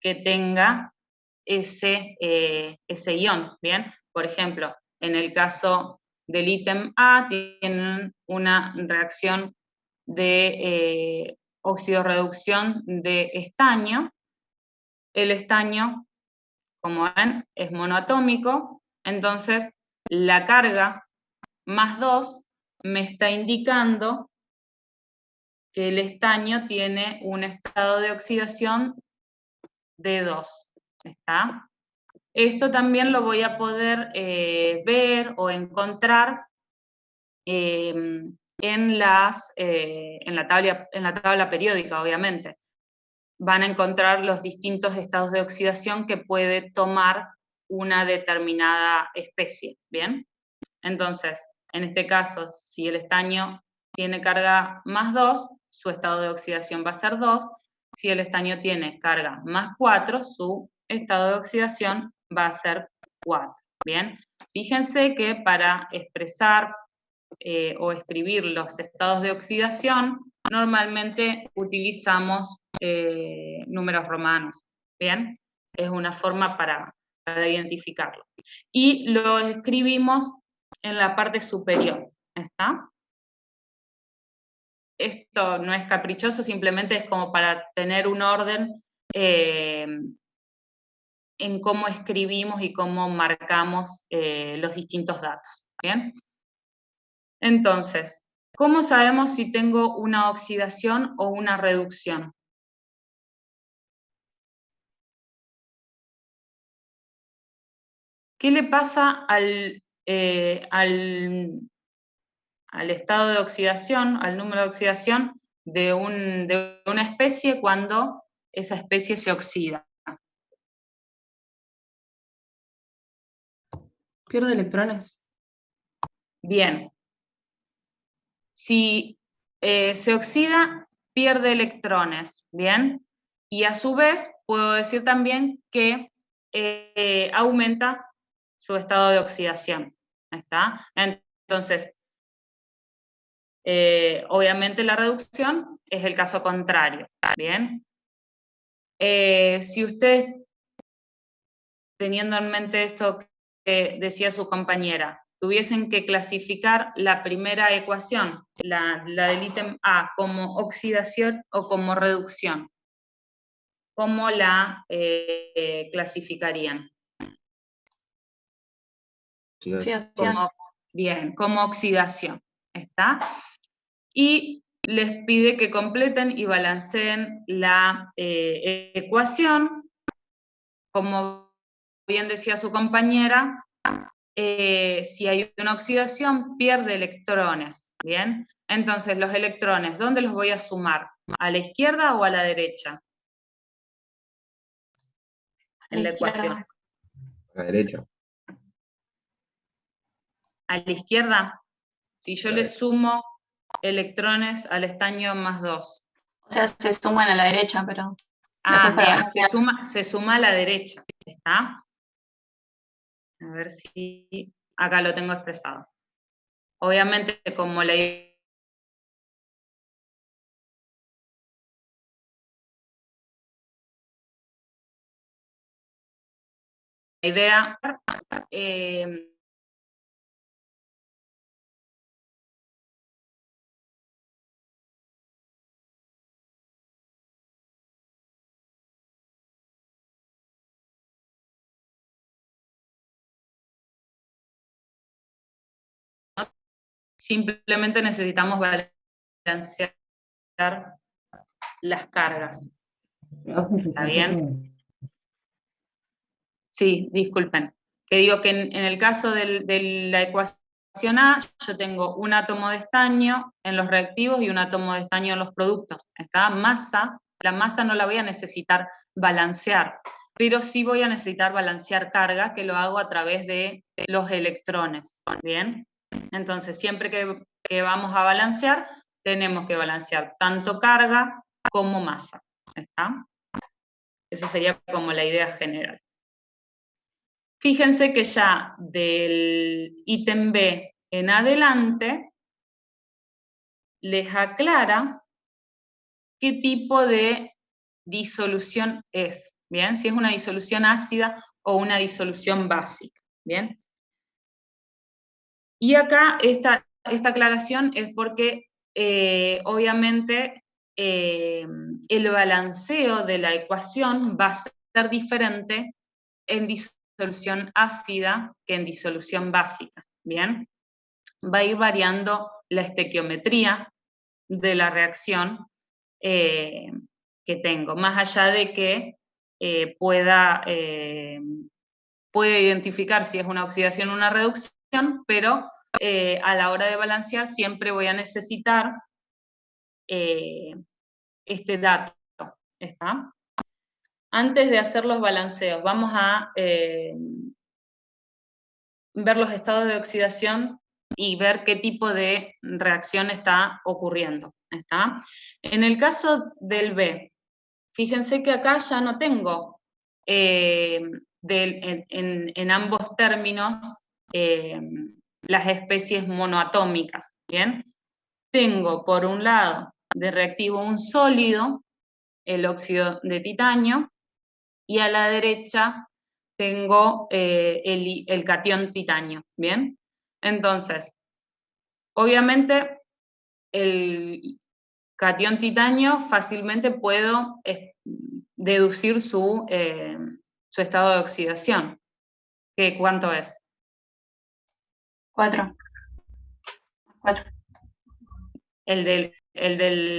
que tenga ese ion, ¿bien? Por ejemplo, en el caso del ítem A, tienen una reacción de óxido-reducción de estaño. El estaño, como ven, es monoatómico, entonces la carga más 2 me está indicando que el estaño tiene un estado de oxidación de 2. ¿Está? Esto también lo voy a poder ver o encontrar en la tabla periódica, obviamente. Van a encontrar los distintos estados de oxidación que puede tomar una determinada especie, ¿bien? Entonces, en este caso, si el estaño tiene carga más 2, su estado de oxidación va a ser 2. Si el estaño tiene carga más 4, su estado de oxidación va a ser 4. Bien, fíjense que para expresar o escribir los estados de oxidación, normalmente utilizamos números romanos. Bien, es una forma para identificarlo. Y lo escribimos en la parte superior. ¿Está? Esto no es caprichoso, simplemente es como para tener un orden en cómo escribimos y cómo marcamos los distintos datos. ¿Bien? Entonces, ¿cómo sabemos si tengo una oxidación o una reducción? ¿Qué le pasa al estado de oxidación, al número de oxidación de una especie cuando esa especie se oxida? Pierde electrones. Bien. Si se oxida, pierde electrones, ¿bien? Y a su vez, puedo decir también que aumenta su estado de oxidación, ¿está? Entonces, obviamente la reducción es el caso contrario, ¿bien? Si usted, teniendo en mente esto que decía su compañera, tuviesen que clasificar la primera ecuación, la del ítem A, como oxidación o como reducción, ¿cómo la clasificarían? Oxidación. Bien, como oxidación, ¿está? Y les pide que completen y balanceen la ecuación. Como bien decía su compañera, si hay una oxidación, pierde electrones, ¿bien? Entonces, los electrones, ¿dónde los voy a sumar? ¿A la izquierda o a la derecha? En la ecuación. A la derecha. A la izquierda, si yo le sumo electrones al estaño más 2. O sea, se suman a la derecha, pero Ah, después para bien, balancear. se suma a la derecha, ¿está? A ver si acá lo tengo expresado. Obviamente, como la idea, simplemente necesitamos balancear las cargas. ¿Está bien? Sí, disculpen. Que digo que en el caso de la ecuación A, yo tengo un átomo de estaño en los reactivos y un átomo de estaño en los productos. ¿Está? Masa, la masa no la voy a necesitar balancear, pero sí voy a necesitar balancear carga, que lo hago a través de los electrones. ¿Bien? Entonces, siempre que vamos a balancear, tenemos que balancear tanto carga como masa. ¿Está? Eso sería como la idea general. Fíjense que ya del ítem B en adelante les aclara qué tipo de disolución es, ¿bien? Si es una disolución ácida o una disolución básica, ¿bien? Y acá esta aclaración es porque obviamente el balanceo de la ecuación va a ser diferente en disolución ácida que en disolución básica, ¿bien? Va a ir variando la estequiometría de la reacción que tengo, más allá de que pueda identificar si es una oxidación o una reducción, pero a la hora de balancear siempre voy a necesitar este dato, ¿está? Antes de hacer los balanceos, vamos a ver los estados de oxidación y ver qué tipo de reacción está ocurriendo, ¿está? En el caso del B, fíjense que acá ya no tengo en ambos términos las especies monoatómicas, ¿bien? Tengo por un lado de reactivo un sólido, el óxido de titanio, y a la derecha tengo el catión titanio, ¿bien? Entonces, obviamente, el catión titanio fácilmente puedo deducir su estado de oxidación. ¿Cuánto es? 4. 4. El de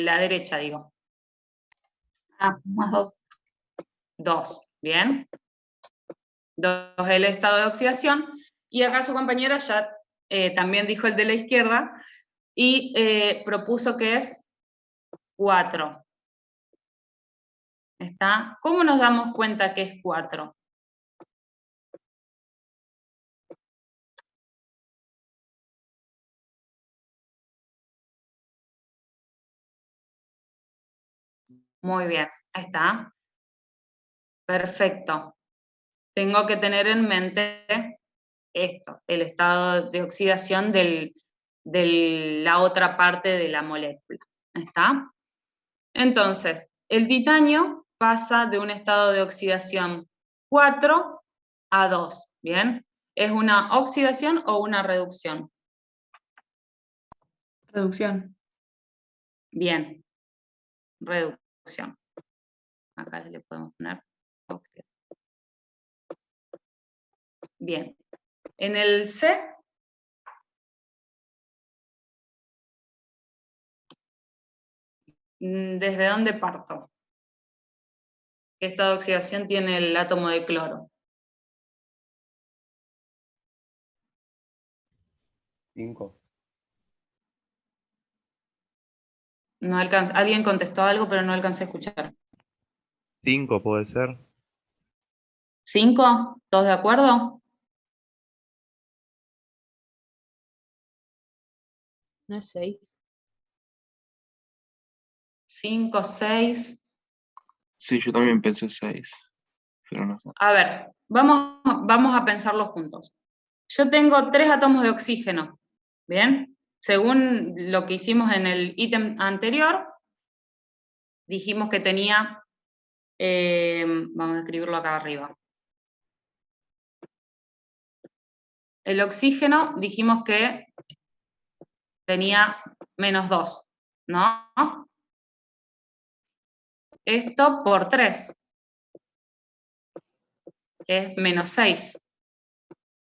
la derecha, digo. Ah, más 2. 2, ¿bien? 2 es el estado de oxidación, y acá su compañera ya también dijo el de la izquierda, y propuso que es 4. ¿Está? ¿Cómo nos damos cuenta que es 4? Muy bien, ahí está. Perfecto. Tengo que tener en mente esto, el estado de oxidación de la otra parte de la molécula. ¿Está? Entonces, el titanio pasa de un estado de oxidación 4 a 2, ¿bien? ¿Es una oxidación o una reducción? Reducción. Bien, reducción. Acá le podemos poner oxidación. Bien. En el C, ¿desde dónde parto? ¿Qué estado de oxidación tiene el átomo de cloro? 5. No alguien contestó algo, pero no alcancé a escuchar. 5 puede ser. ¿5? ¿Todos de acuerdo? ¿No es 6? 5, 6. Sí, yo también pensé 6, pero no sé. A ver, vamos a pensarlo juntos. Yo tengo 3 átomos de oxígeno, ¿bien? Según lo que hicimos en el ítem anterior, dijimos que tenía, vamos a escribirlo acá arriba. El oxígeno dijimos que tenía -2, ¿no? Esto por 3 es -6,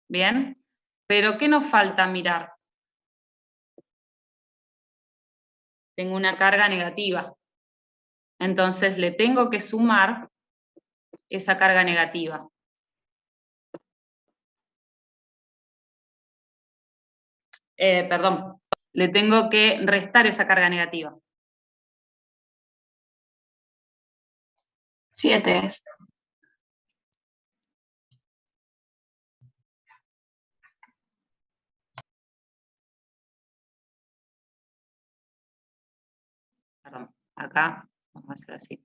¿bien? Pero ¿qué nos falta mirar? Tengo una carga negativa. Entonces le tengo que sumar esa carga negativa. Perdón, le tengo que restar esa carga negativa. 7 es. Perdón, acá vamos a hacer así.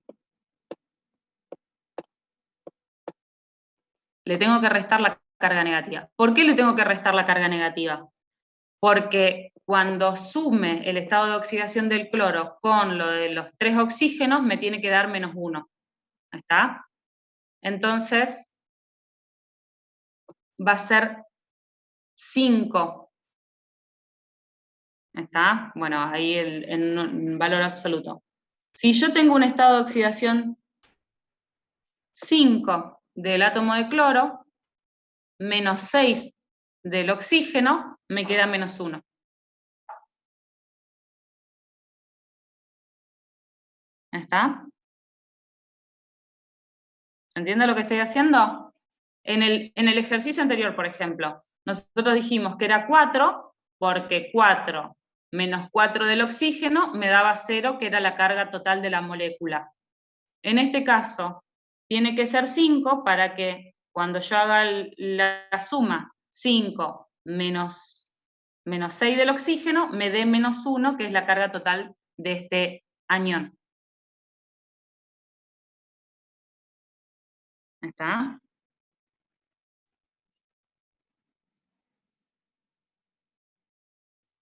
Le tengo que restar la carga negativa. ¿Por qué le tengo que restar la carga negativa? Porque cuando sume el estado de oxidación del cloro con lo de los 3 oxígenos, me tiene que dar -1. ¿Está? Entonces, va a ser 5. ¿Está? Bueno, ahí en valor absoluto. Si yo tengo un estado de oxidación 5 del átomo de cloro, -6 del oxígeno, me queda -1. ¿Está? ¿Entiende lo que estoy haciendo? En el ejercicio anterior, por ejemplo, nosotros dijimos que era 4, porque 4 menos 4 del oxígeno me daba 0, que era la carga total de la molécula. En este caso, tiene que ser 5 para que cuando yo haga la suma 5 menos 6 del oxígeno, me dé -1, que es la carga total de este anión. ¿Está?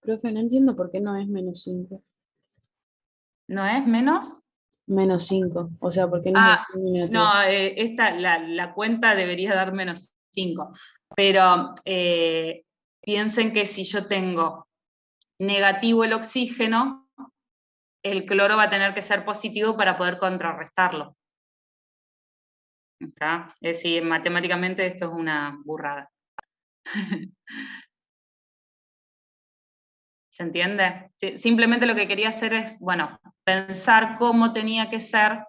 Profe, no entiendo por qué no es -5. ¿No es menos? -5. O sea, ¿por qué no es Ah, discriminativo? no, la cuenta debería dar -5. Pero piensen que si yo tengo negativo el oxígeno, el cloro va a tener que ser positivo para poder contrarrestarlo. ¿Está? Es decir, matemáticamente esto es una burrada. ¿Se entiende? Sí, simplemente lo que quería hacer es, bueno, pensar cómo tenía que ser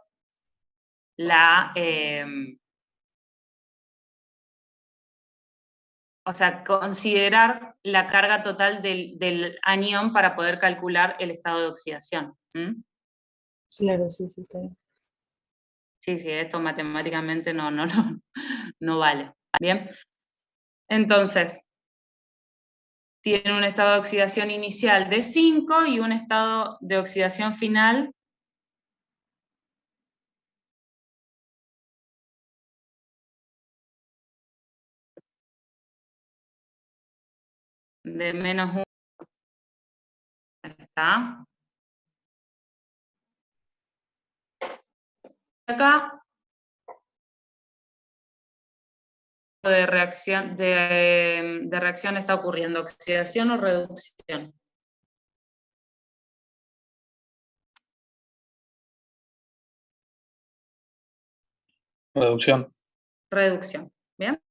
o sea, considerar la carga total del anión para poder calcular el estado de oxidación. ¿Mm? Claro, sí, sí, está bien. Sí, sí, esto matemáticamente no vale. Bien. Entonces, tiene un estado de oxidación inicial de 5 y un estado de oxidación final de -1. ¿Está? Acá de reacción está ocurriendo, oxidación o reducción. Reducción. Reducción, ¿bien?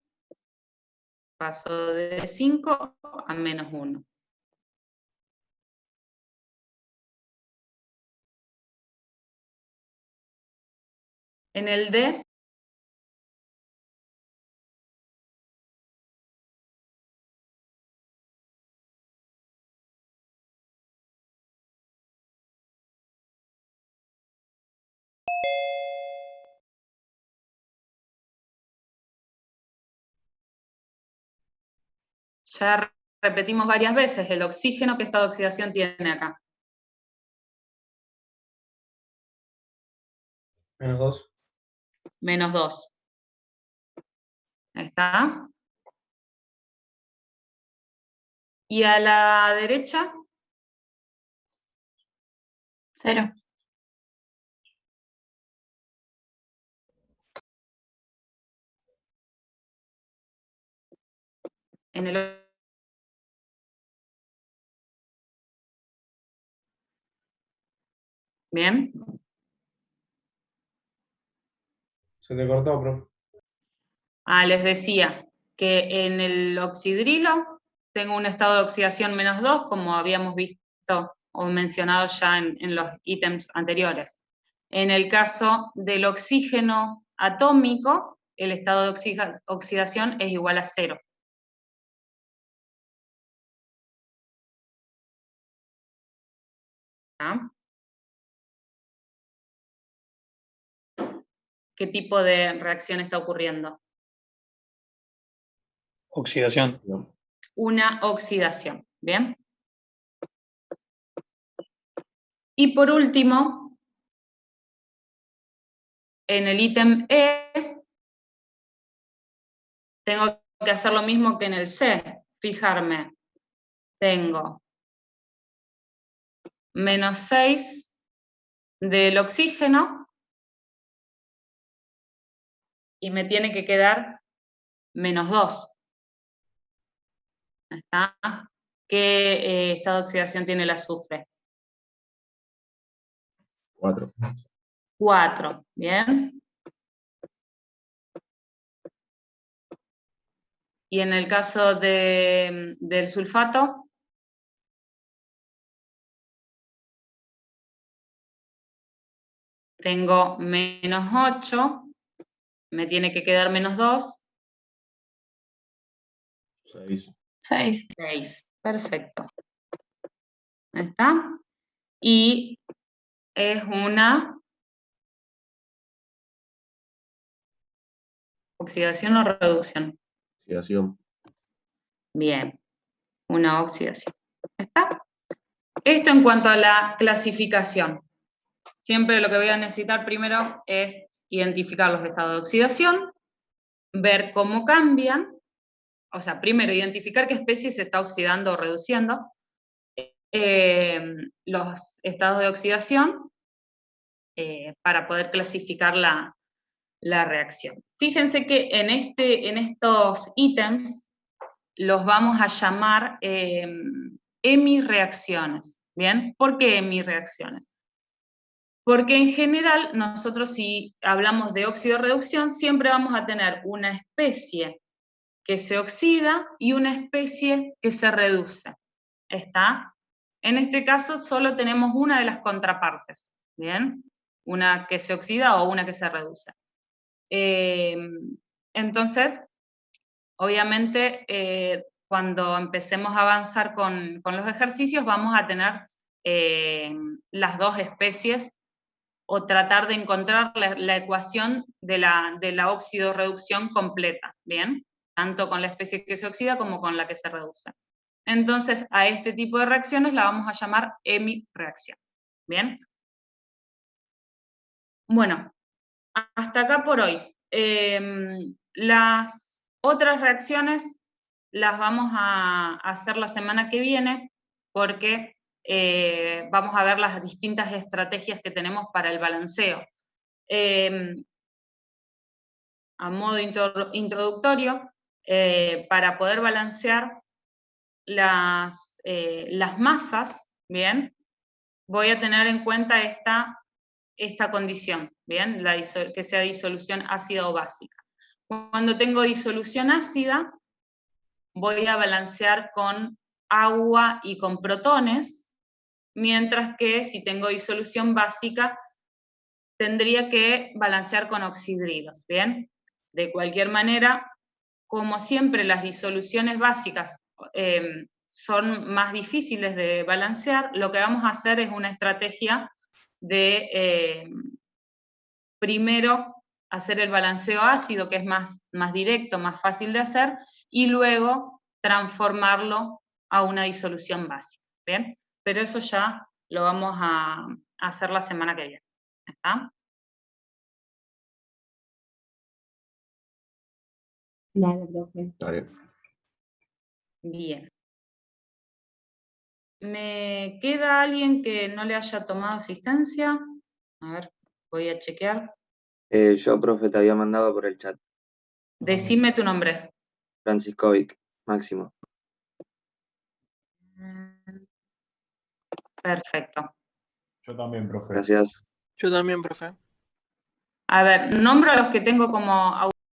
Paso de 5 a -1. En el D, Ya repetimos varias veces, el oxígeno, ¿qué estado de oxidación tiene acá? -2. -2. Ahí está. Y a la derecha, 0. en el... Bien. Se te cortó, profe. Les decía que en el oxidrilo tengo un estado de oxidación -2, como habíamos visto o mencionado ya en los ítems anteriores. En el caso del oxígeno atómico, el estado de oxidación es igual a 0. ¿Ah? ¿Qué tipo de reacción está ocurriendo? Oxidación. Una oxidación, ¿bien? Y por último, en el ítem E, tengo que hacer lo mismo que en el C, fijarme, tengo -6 del oxígeno y me tiene que quedar -2. ¿Está? ¿Qué estado de oxidación tiene el azufre? 4. 4, ¿bien? Y en el caso del sulfato, tengo -8, me tiene que quedar -2. 6. 6. 6, perfecto. Ahí está. Y es una oxidación o reducción. Oxidación. Bien, una oxidación. ¿Está? Esto en cuanto a la clasificación. Siempre lo que voy a necesitar primero es identificar los estados de oxidación, ver cómo cambian, o sea, primero identificar qué especie se está oxidando o reduciendo, los estados de oxidación, para poder clasificar la reacción. Fíjense que en estos ítems los vamos a llamar hemirreacciones, ¿bien? ¿Por qué hemirreacciones? Porque en general nosotros si hablamos de óxido-reducción siempre vamos a tener una especie que se oxida y una especie que se reduce, ¿está? En este caso solo tenemos una de las contrapartes, ¿bien? Una que se oxida o una que se reduce. Entonces, obviamente, cuando empecemos a avanzar con los ejercicios, vamos a tener las dos especies o tratar de encontrar la ecuación de la óxido-reducción completa, ¿bien? Tanto con la especie que se oxida como con la que se reduce. Entonces, a este tipo de reacciones la vamos a llamar hemirreacción, ¿bien? Bueno, hasta acá por hoy. Las otras reacciones las vamos a hacer la semana que viene porque vamos a ver las distintas estrategias que tenemos para el balanceo. A modo introductorio, para poder balancear las masas, ¿bien? Voy a tener en cuenta esta condición, ¿bien? Que sea disolución ácida o básica. Cuando tengo disolución ácida, voy a balancear con agua y con protones, mientras que si tengo disolución básica, tendría que balancear con oxidrilos, ¿bien? De cualquier manera, como siempre las disoluciones básicas son más difíciles de balancear, lo que vamos a hacer es una estrategia de primero hacer el balanceo ácido, que es más directo, más fácil de hacer, y luego transformarlo a una disolución básica, ¿bien? Pero eso ya lo vamos a hacer la semana que viene, ¿está? Dale, profe. Dale. Bien. ¿Me queda alguien que no le haya tomado asistencia? A ver, voy a chequear. Yo, profe, te había mandado por el chat. Decime tu nombre. Franciscovic, Máximo. Perfecto. Yo también, profe. Gracias. Yo también, profe. A ver, nombro a los que tengo como